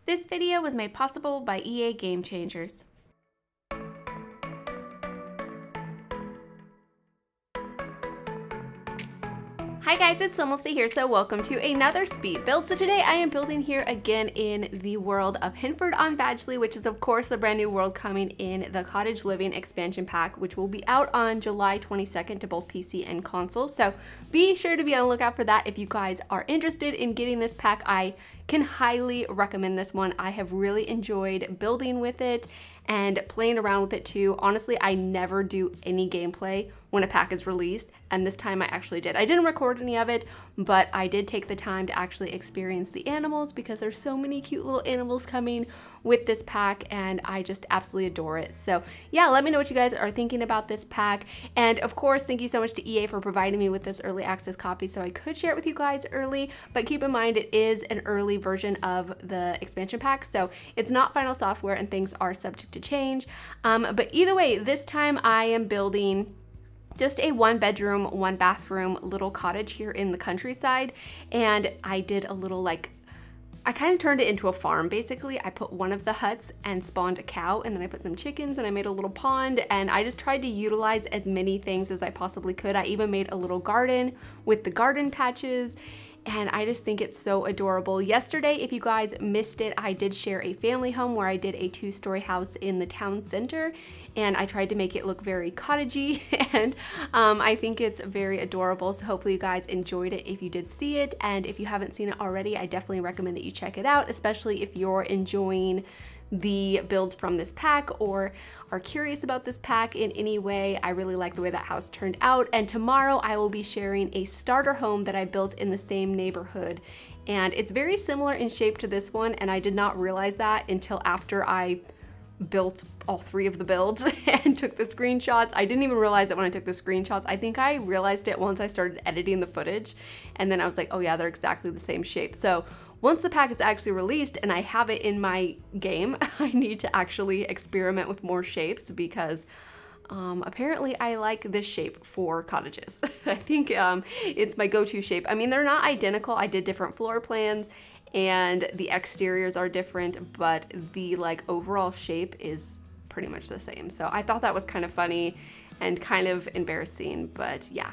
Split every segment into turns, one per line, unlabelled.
This video was made possible by EA Game Changers. Hi guys, it's SimLicy here, so welcome to another speed build. So today I am building here again in the world of Hinford on Badgley, which is of course the brand new world coming in the Cottage Living expansion pack, which will be out on July 22nd to both PC and console. So be sure to be on the lookout for that if you guys are interested in getting this pack. I can highly recommend this one. I have really enjoyed building with it and playing around with it too. Honestly, I never do any gameplay when a pack is released, and this time I actually did. I didn't record any of it, but I did take the time to actually experience the animals because there's so many cute little animals coming with this pack, and I just absolutely adore it. So yeah, let me know what you guys are thinking about this pack. And of course, thank you so much to EA for providing me with this early access copy so I could share it with you guys early, but keep in mind it is an early version of the expansion pack, so it's not final software and things are subject to change. But either way, this time I am building just a 1-bedroom, 1-bathroom little cottage here in the countryside, and I did a little I kind of turned it into a farm basically. I put one of the huts and spawned a cow, and then I put some chickens and I made a little pond, and I just tried to utilize as many things as I possibly could. I even made a little garden with the garden patches, and I just think it's so adorable. Yesterday, if you guys missed it, I did share a family home where I did a 2-story house in the town center, and I tried to make it look very cottagey, and I think it's very adorable. So hopefully you guys enjoyed it if you did see it, and if you haven't seen it already, I definitely recommend that you check it out, especially if you're enjoying the builds from this pack or are curious about this pack in any way. I really like the way that house turned out. And tomorrow I will be sharing a starter home that I built in the same neighborhood, and it's very similar in shape to this one, and I did not realize that until after I built all 3 of the builds and took the screenshots. I didn't even realize it when I took the screenshots. I think I realized it once I started editing the footage, and then I was like, oh yeah, they're exactly the same shape. So once the pack is actually released and I have it in my game, I need to actually experiment with more shapes because apparently I like this shape for cottages. I think it's my go-to shape. I mean, they're not identical. I did different floor plans and the exteriors are different, but the overall shape is pretty much the same. So I thought that was kind of funny and kind of embarrassing, but yeah.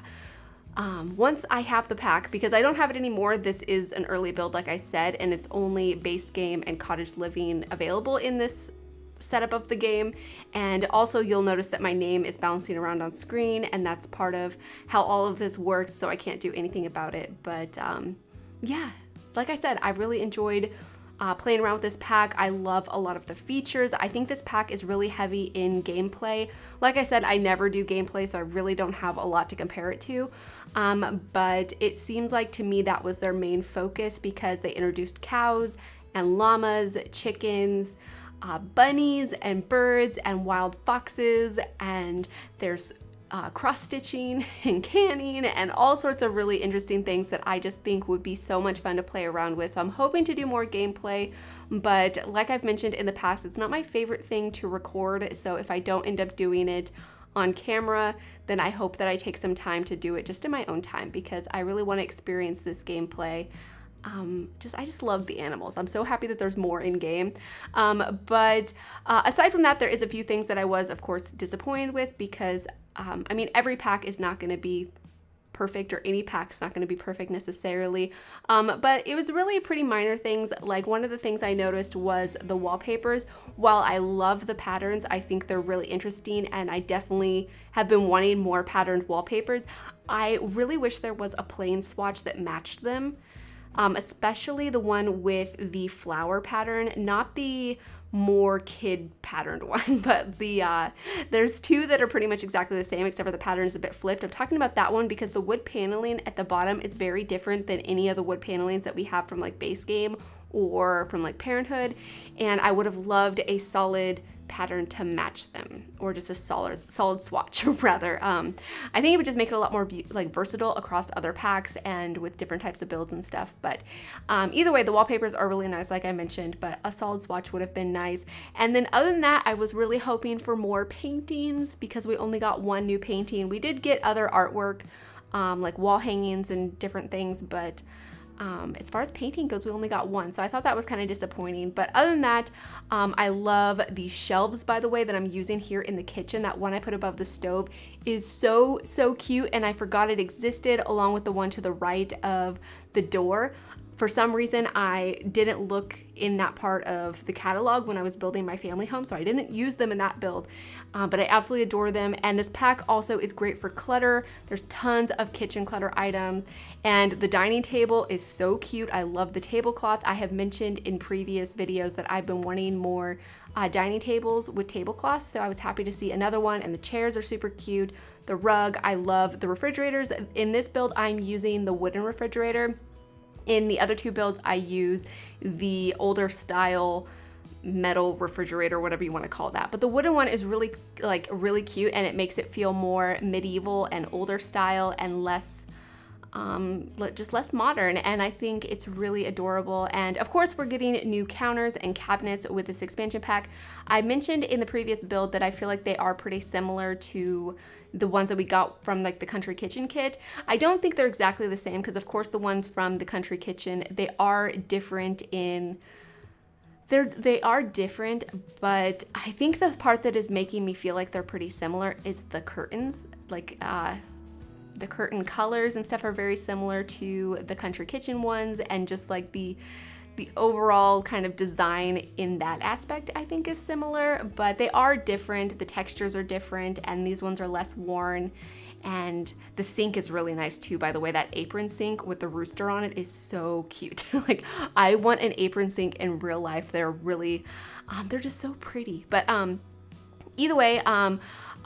Once I have the pack, because I don't have it anymore, this is an early build like I said, and it's only base game and cottage living available in this setup of the game. And also you'll notice that my name is bouncing around on screen, and that's part of how all of this works, so I can't do anything about it. But yeah, like I said, I really enjoyed playing around with this pack. I love a lot of the features. I think this pack is really heavy in gameplay. Like I said, I never do gameplay, so I really don't have a lot to compare it to. But it seems like to me that was their main focus because they introduced cows and llamas, chickens, bunnies and birds and wild foxes, and there's cross-stitching and canning and all sorts of really interesting things that I just think would be so much fun to play around with. So I'm hoping to do more gameplay, but like I've mentioned in the past, it's not my favorite thing to record. So if I don't end up doing it on camera, then I hope that I take some time to do it just in my own time because I really want to experience this gameplay. I just love the animals. I'm so happy that there's more in game. But aside from that, there is a few things that I was, of course, disappointed with because I mean, every pack is not going to be perfect, or any pack is not going to be perfect necessarily. But it was really pretty minor things. Like one of the things I noticed was the wallpapers. While I love the patterns, I think they're really interesting, and I definitely have been wanting more patterned wallpapers. I really wish there was a plain swatch that matched them. Especially the one with the flower pattern, not the more kid patterned one, but there's 2 that are pretty much exactly the same except for the pattern is a bit flipped. I'm talking about that one because the wood paneling at the bottom is very different than any of the wood panelings that we have from base game or from Parenthood, and I would have loved a solid pattern to match them, or just a solid swatch rather. I think it would just make it a lot more versatile across other packs and with different types of builds and stuff. But either way, the wallpapers are really nice like I mentioned, but a solid swatch would have been nice. And then other than that, I was really hoping for more paintings because we only got 1 new painting. We did get other artwork like wall hangings and different things, but As far as painting goes, we only got one, so I thought that was kind of disappointing. But other than that, I love the shelves, by the way, that I'm using here in the kitchen. That one I put above the stove is so cute, and I forgot it existed, along with the one to the right of the door. For some reason, I didn't look in that part of the catalog when I was building my family home, so I didn't use them in that build, but I absolutely adore them. And this pack also is great for clutter. There's tons of kitchen clutter items, and the dining table is so cute. I love the tablecloth. I have mentioned in previous videos that I've been wanting more dining tables with tablecloths, so I was happy to see another one, and the chairs are super cute. The rug, I love the refrigerators. In this build, I'm using the wooden refrigerator. In the other two builds, I use the older style metal refrigerator, whatever you want to call that. But the wooden one is really cute, and it makes it feel more medieval and older style and less, just less modern. And I think it's really adorable. And of course, we're getting new counters and cabinets with this expansion pack. I mentioned in the previous build that I feel like they are pretty similar to the ones that we got from like the Country Kitchen kit. I don't think they're exactly the same, because of course the ones from the Country Kitchen, they are different in, they are different, but I think the part that is making me feel like they're pretty similar is the curtains. Like the curtain colors and stuff are very similar to the Country Kitchen ones, and just like the overall kind of design in that aspect I think is similar, but they are different. The textures are different, and these ones are less worn. And the sink is really nice too, by the way. That apron sink with the rooster on it is so cute. Like, I want an apron sink in real life. They're really, they're just so pretty. But either way,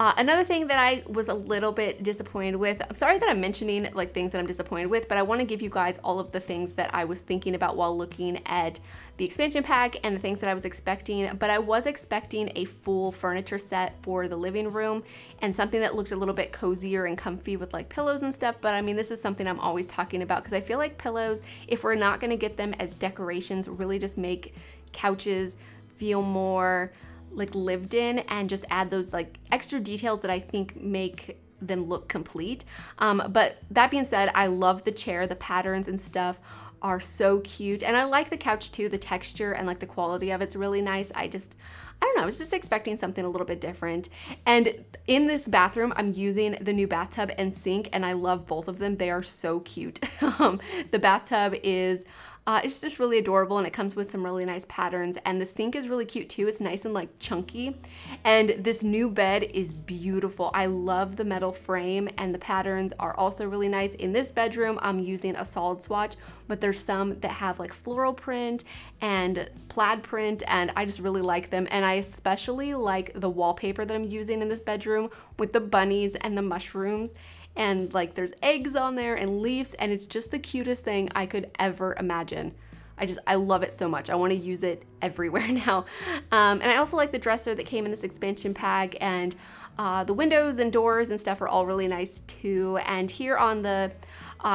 another thing that I was a little bit disappointed with, I'm sorry that I'm mentioning like things that I'm disappointed with, but I want to give you guys all of the things that I was thinking about while looking at the expansion pack and the things that I was expecting. But I was expecting a full furniture set for the living room and something that looked a little bit cozier and comfy with like pillows and stuff. But I mean, this is something I'm always talking about, because I feel like pillows, if we're not going to get them as decorations, really just make couches feel more like lived in, and just add those like extra details that I think make them look complete. But that being said, I love the chair. The patterns and stuff are so cute, and I like the couch too. The texture and like the quality of it's really nice. I don't know, I was just expecting something a little bit different. And in this bathroom, I'm using the new bathtub and sink, and I love both of them. They are so cute. The bathtub is it's just really adorable, and it comes with some really nice patterns, and the sink is really cute too. It's nice and like chunky, and this new bed is beautiful. I love the metal frame, and the patterns are also really nice. In this bedroom, I'm using a solid swatch, but there's some that have like floral print and plaid print, and I just really like them. And I especially like the wallpaper that I'm using in this bedroom with the bunnies and the mushrooms. And like there's eggs on there and leaves, and it's just the cutest thing I could ever imagine. I love it so much. I want to use it everywhere now. And I also like the dresser that came in this expansion pack, and the windows and doors and stuff are all really nice too. And here on the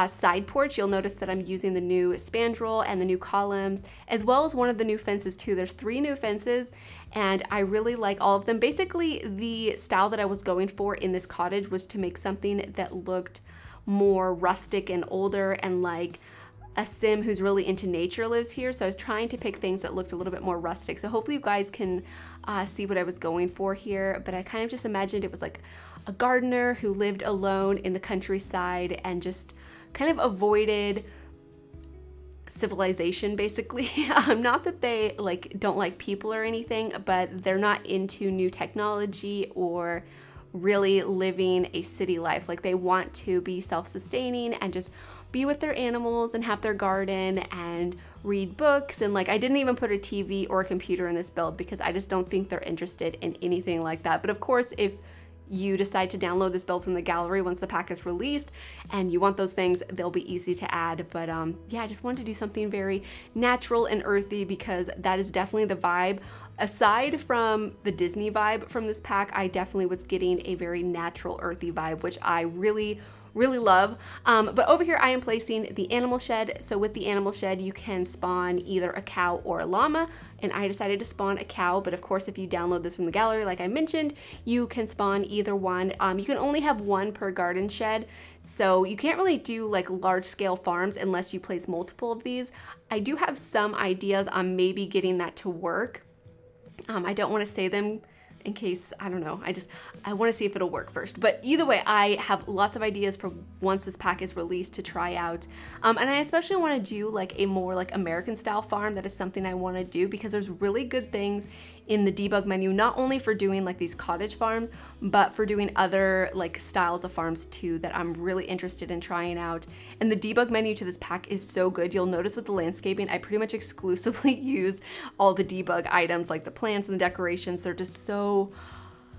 side porch, you'll notice that I'm using the new spandrel and the new columns, as well as one of the new fences too. There's 3 new fences, and I really like all of them. Basically, the style that I was going for in this cottage was to make something that looked more rustic and older, and like a sim who's really into nature lives here. So I was trying to pick things that looked a little bit more rustic. So hopefully you guys can see what I was going for here. But I kind of just imagined it was like a gardener who lived alone in the countryside and just kind of avoided civilization, basically. Not that they like don't like people or anything, but they're not into new technology or really living a city life. Like, they want to be self-sustaining and just be with their animals and have their garden and read books. And like, I didn't even put a TV or a computer in this build because I just don't think they're interested in anything like that. But of course, if you decide to download this build from the gallery once the pack is released and you want those things, they'll be easy to add. But yeah, I just wanted to do something very natural and earthy because that is definitely the vibe. Aside from the Disney vibe from this pack, I definitely was getting a very natural, earthy vibe, which I really really love. But over here I am placing the animal shed. So with the animal shed, you can spawn either a cow or a llama. And I decided to spawn a cow, but of course if you download this from the gallery like I mentioned, you can spawn either one. You can only have one per garden shed, so you can't really do like large scale farms unless you place multiple of these. I do have some ideas on maybe getting that to work. I don't want to say them in case, I don't know, I want to see if it'll work first. But either way, I have lots of ideas for once this pack is released to try out. And I especially want to do like a more like American style farm. That is something I want to do because there's really good things in the debug menu, not only for doing like these cottage farms, but for doing other like styles of farms too that I'm really interested in trying out. And the debug menu to this pack is so good. You'll notice with the landscaping, I pretty much exclusively use all the debug items like the plants and the decorations. They're just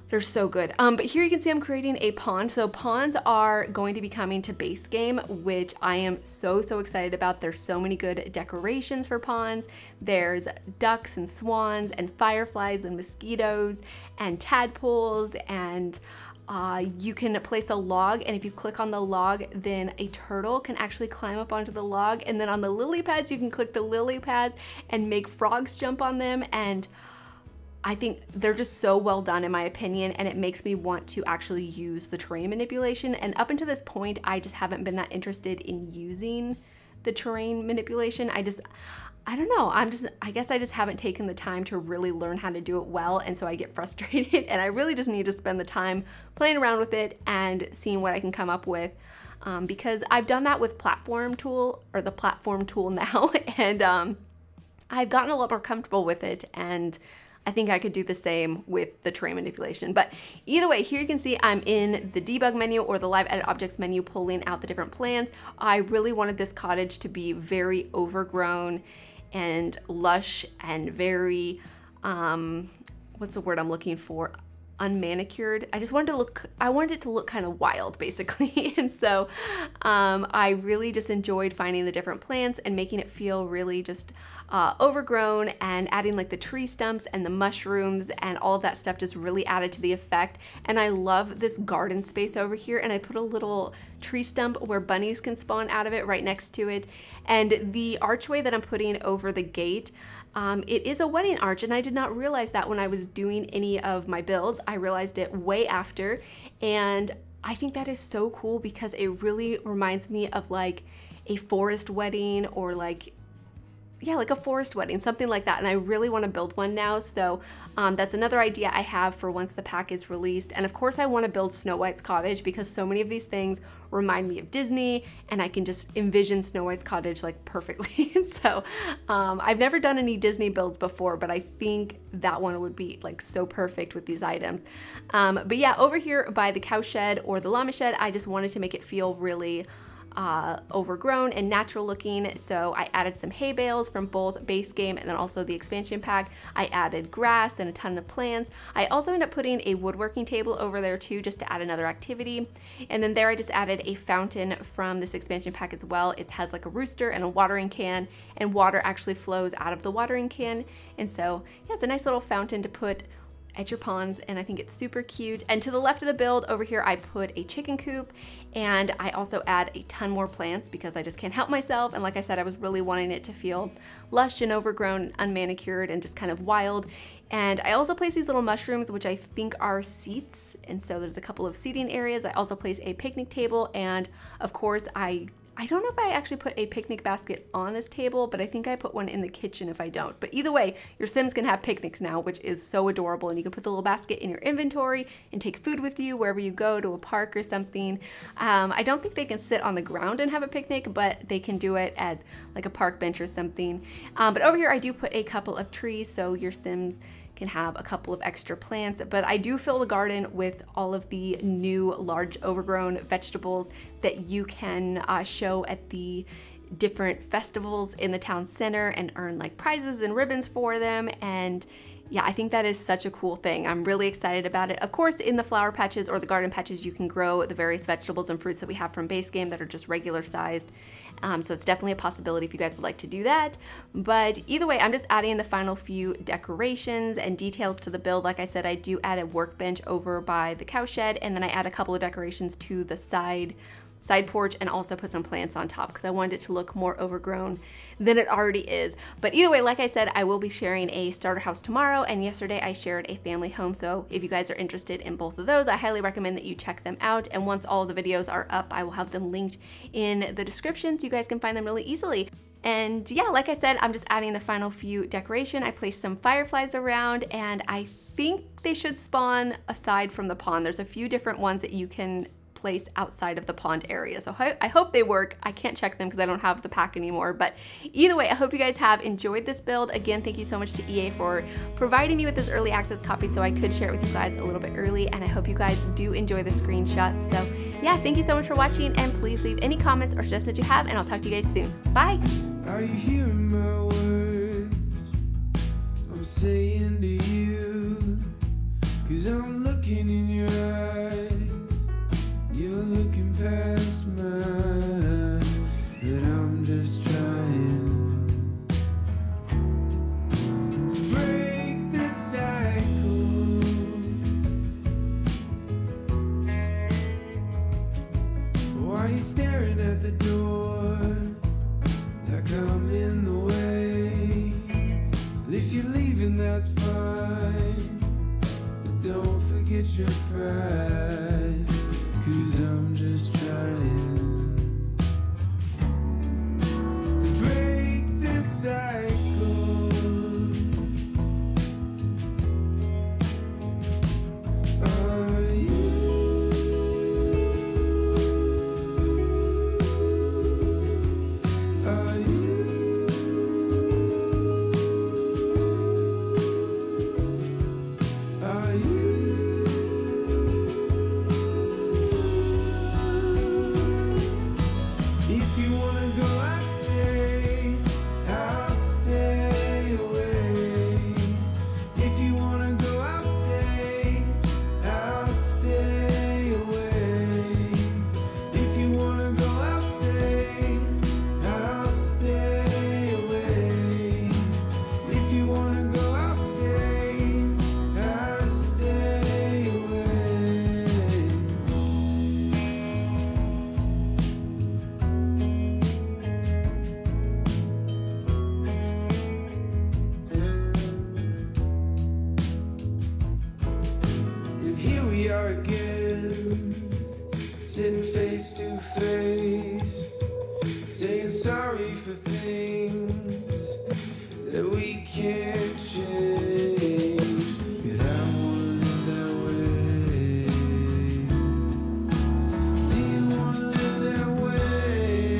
they're so good. But here you can see I'm creating a pond. So ponds are going to be coming to base game, which I am so excited about. There's so many good decorations for ponds. There's ducks and swans and fireflies and mosquitoes and tadpoles, and you can place a log, and if you click on the log, then a turtle can actually climb up onto the log. And then on the lily pads, you can click the lily pads and make frogs jump on them. And I think they're just so well done in my opinion, and it makes me want to actually use the terrain manipulation. And up until this point, I just haven't been that interested in using the terrain manipulation. I don't know, I guess I just haven't taken the time to really learn how to do it well, and so I get frustrated, and I really just need to spend the time playing around with it and seeing what I can come up with. Because I've done that with platform tool, or the platform tool now, and I've gotten a lot more comfortable with it, and I think I could do the same with the terrain manipulation. But either way, here you can see I'm in the debug menu, or the live edit objects menu, pulling out the different plants. I really wanted this cottage to be very overgrown and lush and very, what's the word I'm looking for? Unmanicured. I wanted it to look kind of wild basically. And so I really just enjoyed finding the different plants and making it feel really just overgrown, and adding like the tree stumps and the mushrooms and all of that stuff just really added to the effect. And I love this garden space over here, and I put a little tree stump where bunnies can spawn out of it right next to it. And the archway that I'm putting over the gate, it is a wedding arch, and I did not realize that when I was doing any of my builds. I realized it way after, and I think that is so cool because it really reminds me of like a forest wedding, or like, yeah, like a forest wedding, something like that. And I really want to build one now. So that's another idea I have for once the pack is released. And of course I want to build Snow White's cottage because so many of these things remind me of Disney, and I can just envision Snow White's cottage like perfectly. So I've never done any Disney builds before, but I think that one would be like so perfect with these items. But yeah, over here by the cow shed or the llama shed, I just wanted to make it feel really overgrown and natural looking. So I added some hay bales from both base game and then also the expansion pack. I added grass and a ton of plants. I also ended up putting a woodworking table over there too, just to add another activity. And then there I just added a fountain from this expansion pack as well. It has like a rooster and a watering can, and water actually flows out of the watering can. And so yeah, it's a nice little fountain to put at your ponds, and I think it's super cute. And to the left of the build over here, I put a chicken coop, and I also add a ton more plants because I just can't help myself. And like I said, I was really wanting it to feel lush and overgrown, unmanicured, and just kind of wild. And I also place these little mushrooms, which I think are seats. And so there's a couple of seating areas. I also place a picnic table, and of course I don't know if I actually put a picnic basket on this table, but I think I put one in the kitchen if I don't. But either way, your Sims can have picnics now, which is so adorable. And you can put the little basket in your inventory and take food with you wherever you go, to a park or something. I don't think they can sit on the ground and have a picnic, but they can do it at like a park bench or something. But over here, I do put a couple of trees so your Sims can have a couple of extra plants. But I do fill the garden with all of the new large overgrown vegetables that you can show at the different festivals in the town center and earn like prizes and ribbons for them. And yeah, I think that is such a cool thing. I'm really excited about it. Of course, in the flower patches or the garden patches, you can grow the various vegetables and fruits that we have from base game that are just regular sized. So it's definitely a possibility if you guys would like to do that. But either way, I'm just adding the final few decorations and details to the build. Like I said, I do add a workbench over by the cow shed, and then I add a couple of decorations to the side side porch and also put some plants on top because I wanted it to look more overgrown than it already is. But either way, like I said, I will be sharing a starter house tomorrow, and yesterday I shared a family home. So if you guys are interested in both of those, I highly recommend that you check them out. And once all the videos are up, I will have them linked in the description so you guys can find them really easily. And yeah, like I said, I'm just adding the final few decoration. I placed some fireflies around, and I think they should spawn aside from the pond. There's a few different ones that you can place outside of the pond area. So I hope they work. I can't check them because I don't have the pack anymore. But either way, I hope you guys have enjoyed this build. Again, thank you so much to EA for providing me with this early access copy so I could share it with you guys a little bit early. And I hope you guys do enjoy the screenshots. So yeah, thank you so much for watching, and please leave any comments or suggestions that you have, and I'll talk to you guys soon. Bye.
Are you hearing my words I'm saying to you? 'Cause I'm looking in your eyes, you're looking past mine, but I'm just trying to break the cycle. Why are you staring at the door like I'm in the way? If you're leaving, that's fine, but don't forget your pride, 'cause I'm just trying to break this cycle. Are you? Are you? Are you? If you wanna go, I'll stay. I'll stay away. If you wanna go, I'll stay. I'll stay away. If you wanna go, I'll stay. I'll stay away. If you wanna go, I'll stay. I'll stay away. And here we are again, sitting face to face, saying sorry for things that we can't